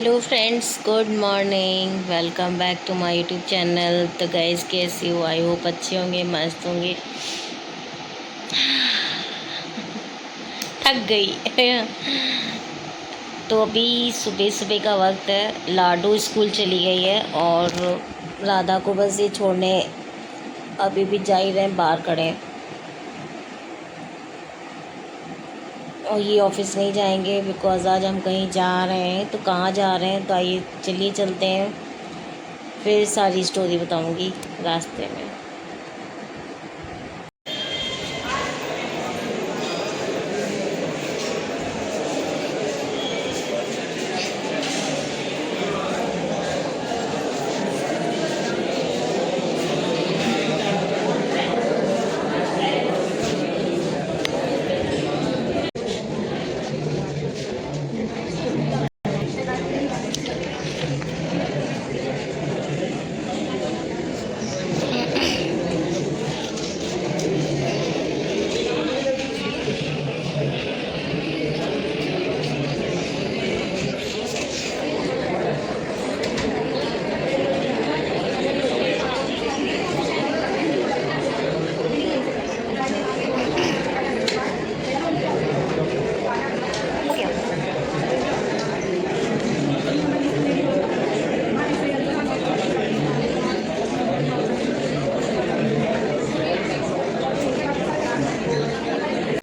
Hello friends, good morning. Welcome back to my YouTube channel. तो guys, कैसी हो? I hope अच्छे होंगे, मस्त होंगे। थक गई। तो अभी सुबह सुबह का वक्त है। लाडो स्कूल चली गई है और राधा को बस ये छोड़ने अभी भी जा ही रहे हैं, बाहर खड़े हैं। और ये ऑफिस नहीं जाएंगे बिकॉज़ आज हम कहीं जा रहे हैं। तो कहाँ जा रहे हैं? तो आइए चलिए चलते हैं, फिर सारी स्टोरी बताऊंगी रास्ते में।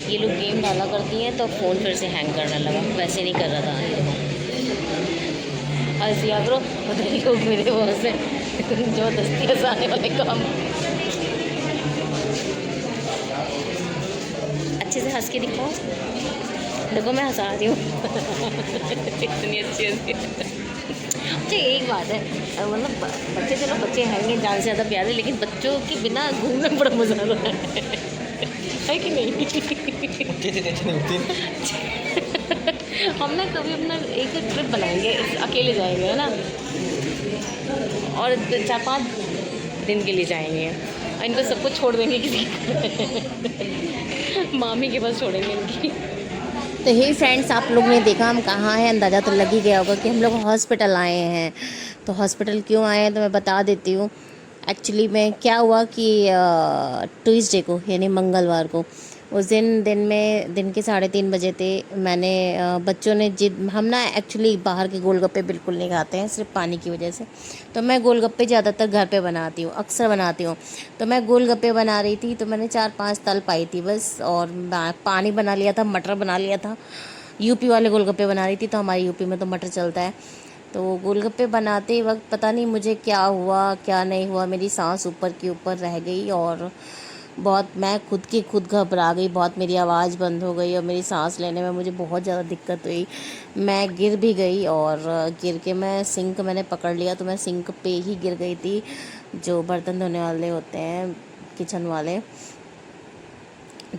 ये लोग गेम डाला करती हैं तो फ़ोन फिर से हैंग करने लगा। वैसे नहीं कर रहा था ये देखो। हंसिया करो, पता नहीं लोग मेरे वो से ज़बरदस्ती हंसाने वाले काम। अच्छे से हंस के दिखाओ। देखो मैं हंसा रही हूँ। इतनी अच्छी हंसी। अच्छा, एक बात है, मतलब बच्चे, चलो बच्चे हैं जान से ज़्यादा प्यारे, लेकिन बच्चों के बिना घूमने में बड़ा मज़ा आता है कि नहीं? हम ना कभी अपना एक ट्रिप बनाएंगे, अकेले जाएंगे, है ना? और 4-5 दिन के लिए जाएंगे और इनको सबको छोड़ देंगे किसी मामी के पास छोड़ेंगे इनकी। तो हे फ्रेंड्स, आप लोग ने देखा हम कहाँ हैं, अंदाज़ा तो लग ही गया होगा कि हम लोग हॉस्पिटल आए हैं। तो हॉस्पिटल क्यों आए हैं तो मैं बता देती हूँ। एक्चुअली में क्या हुआ कि ट्यूसडे को, यानी मंगलवार को, उस दिन के 3:30 बजे थे। मैंने बच्चों ने जिद, हम ना एक्चुअली बाहर के गोलगप्पे बिल्कुल नहीं खाते हैं, सिर्फ पानी की वजह से। तो मैं गोलगप्पे ज़्यादातर घर पे बनाती हूँ, अक्सर बनाती हूँ। तो मैं गोलगप्पे बना रही थी, तो मैंने 4-5 तल पाई थी बस, और पानी बना लिया था, मटर बना लिया था। यूपी वाले गोलगप्पे बना रही थी, तो हमारे यूपी में तो मटर चलता है। तो गोलगप्पे बनाते वक्त पता नहीं मुझे क्या हुआ क्या नहीं हुआ, मेरी सांस ऊपर की ऊपर रह गई और बहुत, मैं खुद घबरा गई बहुत। मेरी आवाज़ बंद हो गई और मेरी सांस लेने में मुझे बहुत ज़्यादा दिक्कत हुई। मैं गिर भी गई और गिर के मैं सिंक मैंने पकड़ लिया, तो मैं सिंक पे ही गिर गई थी, जो बर्तन धोने वाले होते हैं, किचन वाले।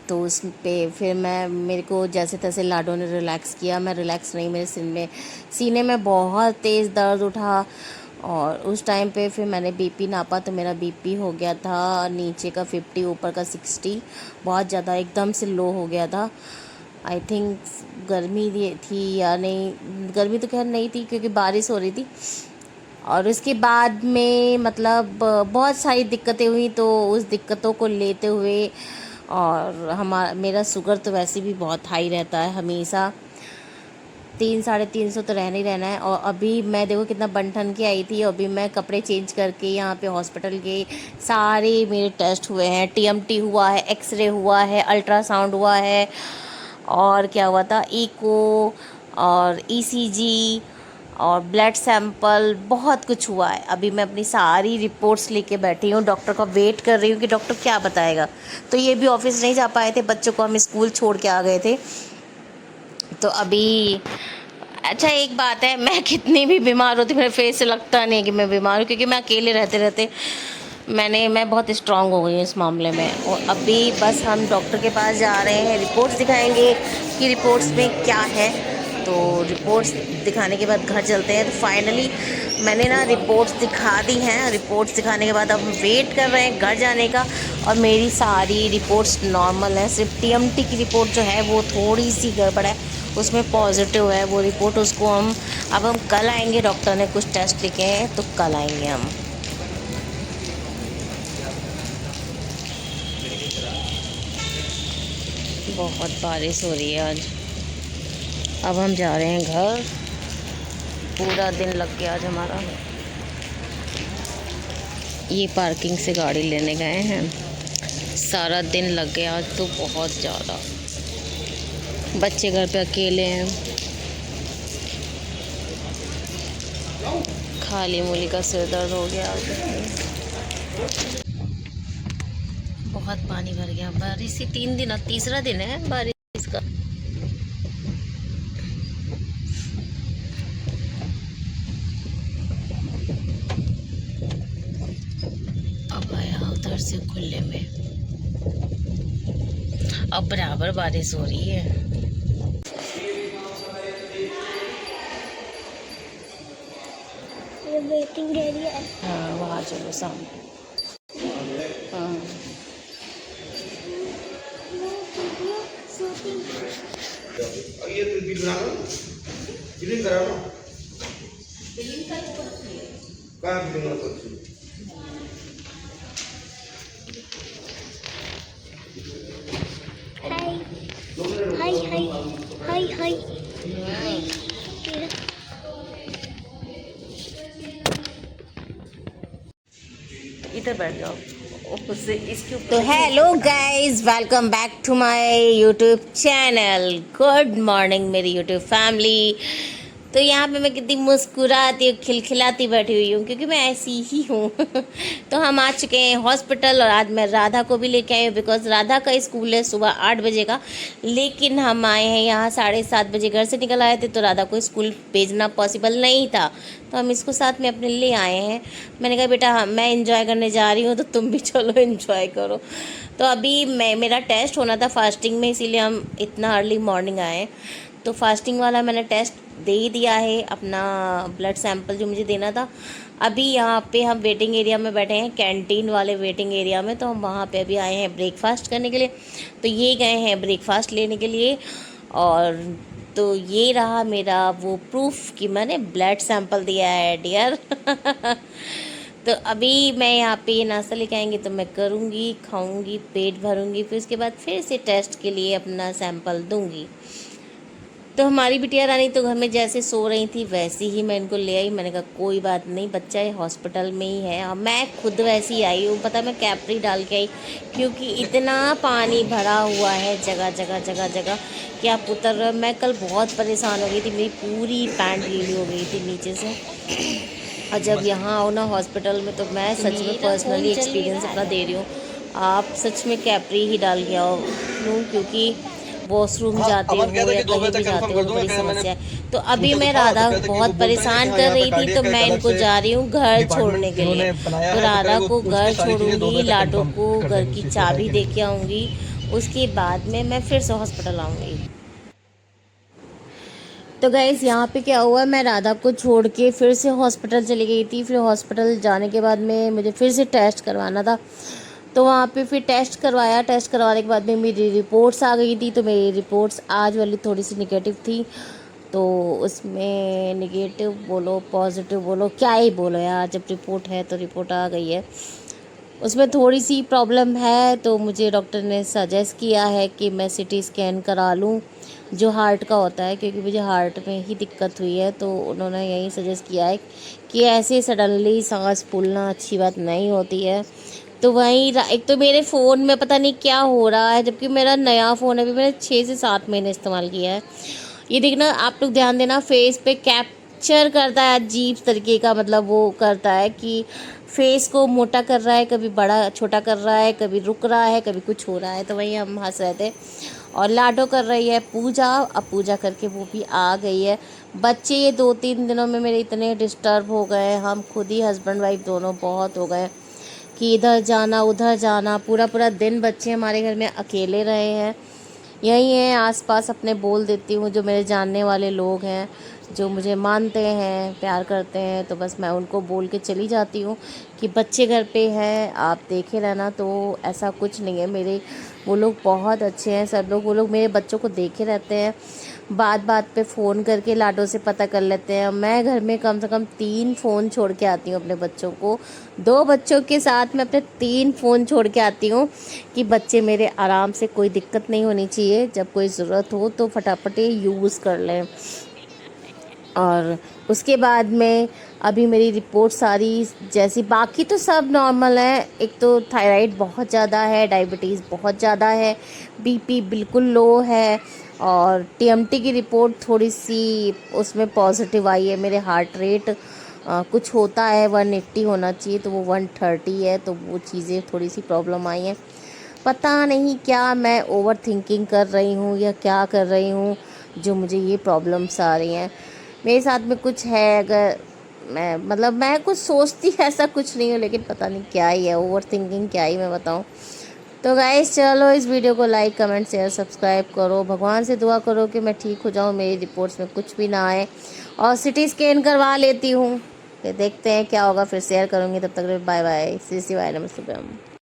तो उस पे फिर मेरे को जैसे तैसे लाडो ने रिलैक्स किया। मैं रिलैक्स नहीं, मेरे सीने में बहुत तेज़ दर्द उठा। और उस टाइम पे फिर मैंने बीपी नापा, तो मेरा बीपी हो गया था नीचे का 50, ऊपर का 60। बहुत ज़्यादा एकदम से लो हो गया था। आई थिंक गर्मी थी या नहीं, गर्मी तो खैर नहीं थी क्योंकि बारिश हो रही थी। और उसके बाद में मतलब बहुत सारी दिक्कतें हुई। तो उस दिक्कतों को लेते हुए, और मेरा शुगर तो वैसे भी बहुत हाई रहता है हमेशा, 300-350 तो रहना ही रहना है। और अभी मैं देखो कितना बन ठन के आई थी। अभी मैं कपड़े चेंज करके यहाँ पे हॉस्पिटल के सारे मेरे टेस्ट हुए हैं। टीएमटी हुआ है, एक्सरे हुआ है, अल्ट्रासाउंड हुआ है, और क्या हुआ था, इको और ईसीजी और ब्लड सैंपल, बहुत कुछ हुआ है। अभी मैं अपनी सारी रिपोर्ट्स लेके बैठी हूँ, डॉक्टर का वेट कर रही हूँ कि डॉक्टर क्या बताएगा। तो ये भी ऑफिस नहीं जा पाए थे, बच्चों को हम स्कूल छोड़ के आ गए थे। तो अभी, अच्छा एक बात है, मैं कितनी भी बीमार होती, मेरे फेस से लगता नहीं कि मैं बीमार हूँ, क्योंकि मैं अकेले रहते रहते मैं बहुत स्ट्रांग हो गई हूँ इस मामले में। और अभी बस हम डॉक्टर के पास जा रहे हैं, रिपोर्ट्स दिखाएंगे कि रिपोर्ट्स में क्या है। तो रिपोर्ट्स दिखाने के बाद घर चलते हैं। तो फाइनली मैंने ना रिपोर्ट्स दिखा दी हैं। रिपोर्ट्स दिखाने के बाद अब हम वेट कर रहे हैं घर जाने का। और मेरी सारी रिपोर्ट्स नॉर्मल हैं, सिर्फ टीएमटी की रिपोर्ट जो है वो थोड़ी सी गड़बड़ है, उसमें पॉजिटिव है वो रिपोर्ट। उसको हम कल आएंगे, डॉक्टर ने कुछ टेस्ट लिखे हैं तो कल आएंगे हम। बहुत बारिश हो रही है आज। अब हम जा रहे हैं घर। पूरा दिन लग गया आज हमारा। ये पार्किंग से गाड़ी लेने गए हैं, सारा दिन लग गया आज तो बहुत ज़्यादा। बच्चे घर पे अकेले हैं, खाली मूली का सिर दर्द हो गया आज। बहुत पानी भर गया। बारिश ही 3 दिन, अब तीसरा दिन है बारिश का। अब आया उधर से खुले में, अब बराबर बारिश हो रही है। ये वेटिंग एरिया है। हाँ वहाँ चलो सामने। हाँ ये तो बिल बना लो, बिलिंग करा लो। कहाँ बिलिंग होता है? हाय हाय हाय हाय हाय। इधर बैठ जाओ, उससे इसके ऊपर। तो hello guys, welcome back to my YouTube channel. Good morning मेरी यूट्यूब फैमिली। तो यहाँ पे मैं कितनी मुस्कुराती खिलखिलाती बैठी हुई हूँ, क्योंकि मैं ऐसी ही हूँ। तो हम आ चुके हैं हॉस्पिटल, और आज मैं राधा को भी लेके आई हूँ, बिकॉज राधा का स्कूल है सुबह 8 बजे का। लेकिन हम आए हैं यहाँ 7:30 बजे, घर से निकल आए थे, तो राधा को स्कूल भेजना पॉसिबल नहीं था, तो हम इसको साथ में अपने ले आए हैं। मैंने कहा बेटा मैं इंजॉय करने जा रही हूँ तो तुम भी चलो इंजॉय करो। तो अभी मेरा टेस्ट होना था फास्टिंग में, इसीलिए हम इतना अर्ली मॉर्निंग आए। तो फास्टिंग वाला मैंने टेस्ट दे ही दिया है, अपना ब्लड सैंपल जो मुझे देना था। अभी यहाँ पे हम वेटिंग एरिया में बैठे हैं, कैंटीन वाले वेटिंग एरिया में। तो हम वहाँ पे अभी आए हैं ब्रेकफास्ट करने के लिए। तो ये गए हैं ब्रेकफास्ट लेने के लिए। और तो ये रहा मेरा वो प्रूफ कि मैंने ब्लड सैंपल दिया है डियर। तो अभी मैं यहाँ पे ये नाश्ता लेके आएंगे तो मैं करूँगी, खाऊँगी, पेट भरूँगी, फिर उसके बाद फिर से टेस्ट के लिए अपना सैंपल दूँगी। तो हमारी बिटिया रानी तो घर में जैसे सो रही थी वैसी ही मैं इनको ले आई। मैंने कहा कोई बात नहीं, बच्चा ये हॉस्पिटल में ही है। और मैं खुद वैसी ही आई हूँ, पता मैं कैप्री डाल के आई, क्योंकि इतना पानी भरा हुआ है जगह जगह जगह जगह कि आप उतर। मैं कल बहुत परेशान हो गई थी, मेरी पूरी पैंट गीली हो गई थी नीचे से। और जब यहाँ आओ ना हॉस्पिटल में, तो मैं सच में पर्सनली एक्सपीरियंस अपना दे रही हूँ, आप सच में कैप्री ही डाल के आओ। क्यों? क्योंकि वॉशरूम जाते हो या कहीं भी जाते हो बड़ी समस्या है। तो अभी मैं राधा बहुत परेशान कर रही थी, तो मैं इनको जा रही हूँ घर छोड़ने के लिए। तो राधा को घर छोड़ूंगी, लाडो को घर की चाबी दे के आऊँगी, उसके बाद में मैं फिर से हॉस्पिटल आऊँगी। तो गाइस यहाँ पे क्या हुआ, मैं राधा को छोड़ के फिर से हॉस्पिटल चली गई थी। फिर हॉस्पिटल जाने के बाद में मुझे फिर से टेस्ट करवाना था, तो वहाँ पे फिर टेस्ट करवाया। टेस्ट करवाने के बाद में मेरी रिपोर्ट्स आ गई थी। तो मेरी रिपोर्ट्स आज वाली थोड़ी सी निगेटिव थी। तो उसमें निगेटिव बोलो पॉजिटिव बोलो क्या ही बोलो यार, जब रिपोर्ट है तो रिपोर्ट आ गई है। उसमें थोड़ी सी प्रॉब्लम है, तो मुझे डॉक्टर ने सजेस्ट किया है कि मैं सिटी स्कैन करा लूँ, जो हार्ट का होता है, क्योंकि मुझे हार्ट में ही दिक्कत हुई है। तो उन्होंने यही सजेस्ट किया है कि ऐसे सडनली सांस फूलना अच्छी बात नहीं होती है। तो वहीं एक तो मेरे फ़ोन में पता नहीं क्या हो रहा है, जबकि मेरा नया फ़ोन है, अभी मैंने 6 से 7 महीने इस्तेमाल किया है। ये देखना आप लोग ध्यान देना, फेस पे कैप्चर करता है अजीब तरीके का, मतलब वो करता है कि फेस को मोटा कर रहा है, कभी बड़ा छोटा कर रहा है, कभी रुक रहा है, कभी कुछ हो रहा है। तो वहीं हम हंस रहे थे। और लाडो कर रही है पूजा, अब पूजा करके वो भी आ गई है। बच्चे ये 2-3 दिनों में मेरे इतने डिस्टर्ब हो गए, हम खुद ही हस्बैंड वाइफ दोनों बहुत हो गए कि इधर जाना उधर जाना। पूरा पूरा दिन बच्चे हमारे घर में अकेले रहे हैं। यही हैं आसपास, अपने बोल देती हूँ, जो मेरे जानने वाले लोग हैं, जो मुझे मानते हैं, प्यार करते हैं, तो बस मैं उनको बोल के चली जाती हूँ कि बच्चे घर पे हैं, आप देखे रहना। तो ऐसा कुछ नहीं है, मेरे वो लोग बहुत अच्छे हैं सब लोग, वो लोग मेरे बच्चों को देखे रहते हैं। बात बात पे फ़ोन करके लाडो से पता कर लेते हैं। मैं घर में कम से कम 3 फ़ोन छोड़ के आती हूँ अपने बच्चों को। 2 बच्चों के साथ मैं अपने 3 फ़ोन छोड़ के आती हूँ कि बच्चे मेरे आराम से, कोई दिक्कत नहीं होनी चाहिए, जब कोई ज़रूरत हो तो फटाफट यूज़ कर लें। और उसके बाद में अभी मेरी रिपोर्ट सारी जैसी, बाकी तो सब नॉर्मल है। एक तो थायराइड बहुत ज़्यादा है, डायबिटीज़ बहुत ज़्यादा है, बीपी बिल्कुल लो है, और टीएमटी की रिपोर्ट थोड़ी सी उसमें पॉजिटिव आई है। मेरे हार्ट रेट कुछ होता है 180 होना चाहिए, तो वो 130 है, तो वो चीज़ें थोड़ी सी प्रॉब्लम आई हैं। पता नहीं क्या मैं ओवर थिंकिंग कर रही हूँ या क्या कर रही हूँ जो मुझे ये प्रॉब्लम्स आ रही हैं। मेरे साथ में कुछ है, अगर मैं कुछ सोचती ऐसा कुछ नहीं हूँ, लेकिन पता नहीं क्या ही है, ओवर थिंकिंग क्या ही मैं बताऊँ। तो गाइस चलो, इस वीडियो को लाइक कमेंट शेयर सब्सक्राइब करो, भगवान से दुआ करो कि मैं ठीक हो जाऊँ, मेरी रिपोर्ट्स में कुछ भी ना आए, और सिटी स्कैन करवा लेती हूँ। फिर देखते हैं क्या होगा, फिर शेयर करूँगी। तब तक बाय बाय, सी सी वाई, नमस्ते।